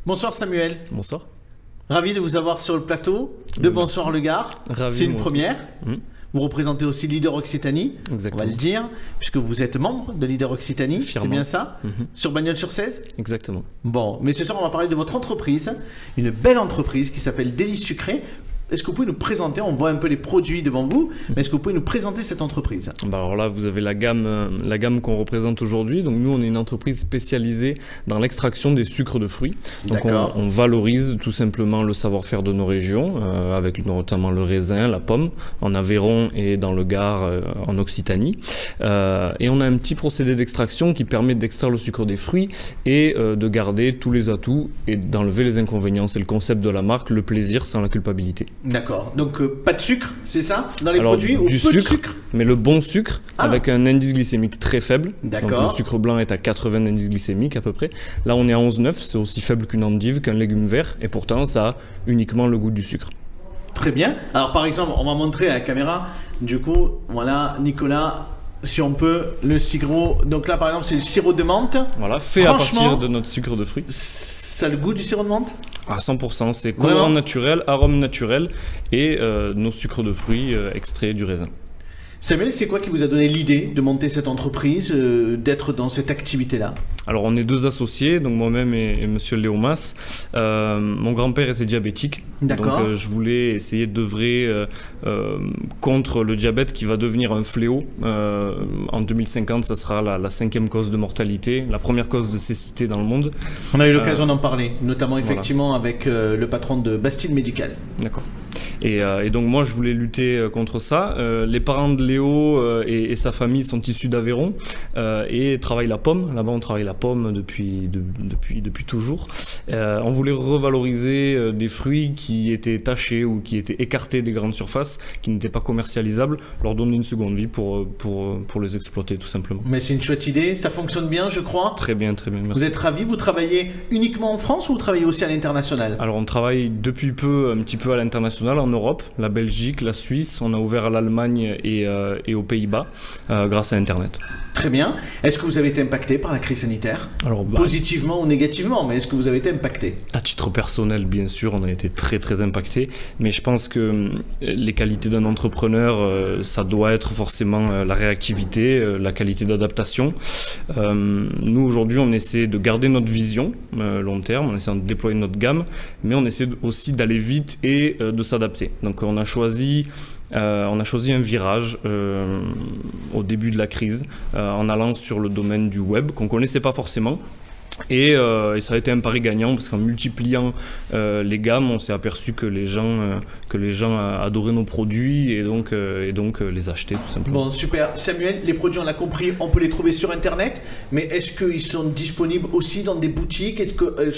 Bonsoir Samuel, Bonsoir. ravi de vous avoir sur le plateau de Bonsoir le Gard. Ravi, C'est une moi aussi. première. Vous représentez aussi Leader Occitanie, Exactement. on va le dire, puisque vous êtes membre de Leader Occitanie, c'est Fièrement. bien ça Sur Bagnols-sur-Cèze. Exactement. Bon, mais ce soir on va parler de votre entreprise, une belle entreprise qui s'appelle Délices Sucrées. Est-ce que vous pouvez nous présenter, on voit un peu les produits devant vous, mais est-ce que vous pouvez nous présenter cette entreprise? Bah alors là, vous avez la gamme qu'on représente aujourd'hui. Donc nous, on est une entreprise spécialisée dans l'extraction des sucres de fruits. Donc D'accord. on valorise tout simplement le savoir-faire de nos régions, avec notamment le raisin, la pomme, en Aveyron et dans le Gard, en Occitanie. Et on a un petit procédé d'extraction qui permet d'extraire le sucre des fruits et de garder tous les atouts et d'enlever les inconvénients. C'est le concept de la marque, le plaisir sans la culpabilité. D'accord, donc pas de sucre, c'est ça dans les Alors, produits ou du peu de sucre, sucre? mais le bon sucre, Ah. avec un indice glycémique très faible. D'accord. Donc, le sucre blanc est à 80 indices glycémiques à peu près. Là, on est à 11,9, c'est aussi faible qu'une endive, qu'un légume vert, et pourtant, ça a uniquement le goût du sucre. Très bien. Alors par exemple, on va montrer à la caméra, du coup, voilà, Nicolas, si on peut, le sirop. Donc là, par exemple, c'est le sirop de menthe. Voilà, fait à Franchement, partir de notre sucre de fruits. Ça a le goût du sirop de menthe? À 100%, c'est Vraiment colorant naturel, arôme naturel, et nos sucres de fruits extraits du raisin. Samuel, c'est quoi qui vous a donné l'idée de monter cette entreprise, d'être dans cette activité-là? Alors on est deux associés, donc moi-même et monsieur Léo Mas. Mon grand-père était diabétique, D'accord. donc je voulais essayer d'œuvrer contre le diabète qui va devenir un fléau. En 2050, ça sera la 5e cause de mortalité, la première cause de cécité dans le monde. On a eu l'occasion d'en parler, notamment voilà. effectivement avec le patron de Bastille Médical. D'accord. Et donc moi je voulais lutter contre ça. Les parents de Léo et sa famille sont issus d'Aveyron et travaillent la pomme. Là-bas on travaille la pomme depuis toujours. On voulait revaloriser des fruits qui étaient tachés ou qui étaient écartés des grandes surfaces, qui n'étaient pas commercialisables, leur donner une seconde vie pour les exploiter tout simplement. Mais c'est une chouette idée, ça fonctionne bien, je crois. Très bien, merci. Vous êtes ravis, vous travaillez uniquement en France ou vous travaillez aussi à l'international? Alors on travaille depuis peu un petit peu à l'international, en Europe, la Belgique, la Suisse, on a ouvert à l'Allemagne et aux Pays-Bas grâce à Internet. Très bien. Est-ce que vous avez été impacté par la crise sanitaire? Alors, Positivement ou négativement, mais est-ce que vous avez été impacté? à titre personnel, bien sûr, on a été très très impacté, mais je pense que les qualités d'un entrepreneur, ça doit être forcément la réactivité, la qualité d'adaptation. Nous, aujourd'hui, on essaie de garder notre vision long terme, on essaie de déployer notre gamme, mais on essaie aussi d'aller vite et de s'adapter. Donc on a choisi un virage au début de la crise en allant sur le domaine du web qu'on ne connaissait pas forcément. Et ça a été un pari gagnant parce qu'en multipliant les gammes, on s'est aperçu que les gens adoraient nos produits et donc les achetaient tout simplement. Bon, super. Samuel, les produits, on l'a compris, on peut les trouver sur Internet, mais est-ce qu'ils sont disponibles aussi dans des boutiques? Est-ce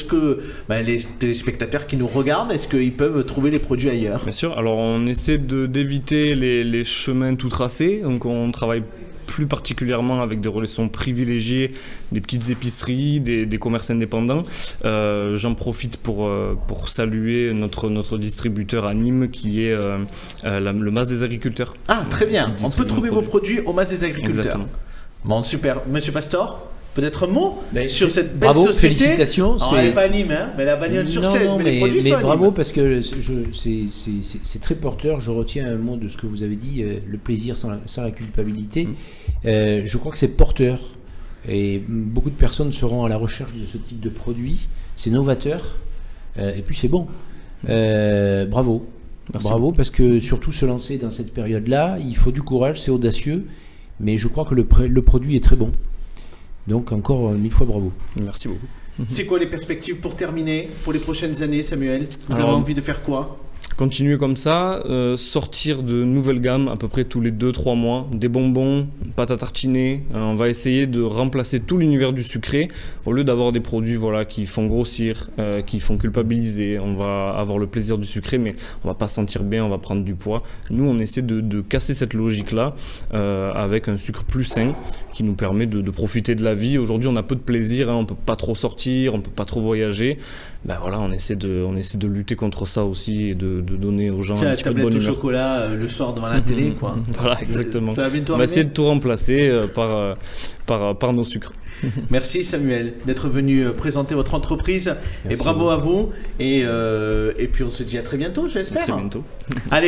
que les téléspectateurs qui nous regardent, est-ce qu'ils peuvent trouver les produits ailleurs? Bien sûr, alors on essaie d'éviter les chemins tout tracés, donc on travaille plus particulièrement avec des relations privilégiées, des petites épiceries, des commerces indépendants. J'en profite pour saluer notre distributeur à Nîmes qui est le Mas des agriculteurs. Ah, très bien. Qui On peut distribue trouver nos vos produits. produits au Mas des agriculteurs. Exactement. Bon, super. Monsieur Pastor, peut-être un mot sur c'est- cette belle bravo, société? félicitations, Alors, c'est- elle n'est pas à Nîmes, hein, mais la Bagnols-sur-Cèze, Non, mais les produits sont à bravo Nîmes. parce que c'est très porteur. Je retiens un mot de ce que vous avez dit, le plaisir sans la culpabilité. Je crois que c'est porteur et beaucoup de personnes seront à la recherche de ce type de produit. C'est novateur et puis c'est bon. Bravo. Merci Bravo beaucoup. parce que surtout se lancer dans cette période-là, il faut du courage, c'est audacieux, mais je crois que le produit est très bon. Donc encore 1000 fois bravo. Merci beaucoup. C'est quoi les perspectives pour terminer, pour les prochaines années, Samuel? Vous avez Alors, envie de faire quoi? Continuer comme ça, sortir de nouvelles gammes à peu près tous les 2-3 mois, des bonbons, pâte à tartiner. On va essayer de remplacer tout l'univers du sucré au lieu d'avoir des produits qui font grossir, qui font culpabiliser. On va avoir le plaisir du sucré, mais on va pas se sentir bien, on va prendre du poids. Nous, on essaie de casser cette logique-là avec un sucre plus sain qui nous permet de profiter de la vie. Aujourd'hui, on a peu de plaisir, on peut pas trop sortir, on peut pas trop voyager. On essaie de lutter contre ça aussi et de de donner aux gens Tiens, un la petit peu de tablette bonne au humeur. chocolat le soir devant la télé, quoi. Voilà, exactement. Ça va bientôt On va essayer arriver. de tout remplacer par nos sucres. Merci Samuel d'être venu présenter votre entreprise. Merci Et bravo à vous. Et puis on se dit à très bientôt, À j'espère. très bientôt. Allez.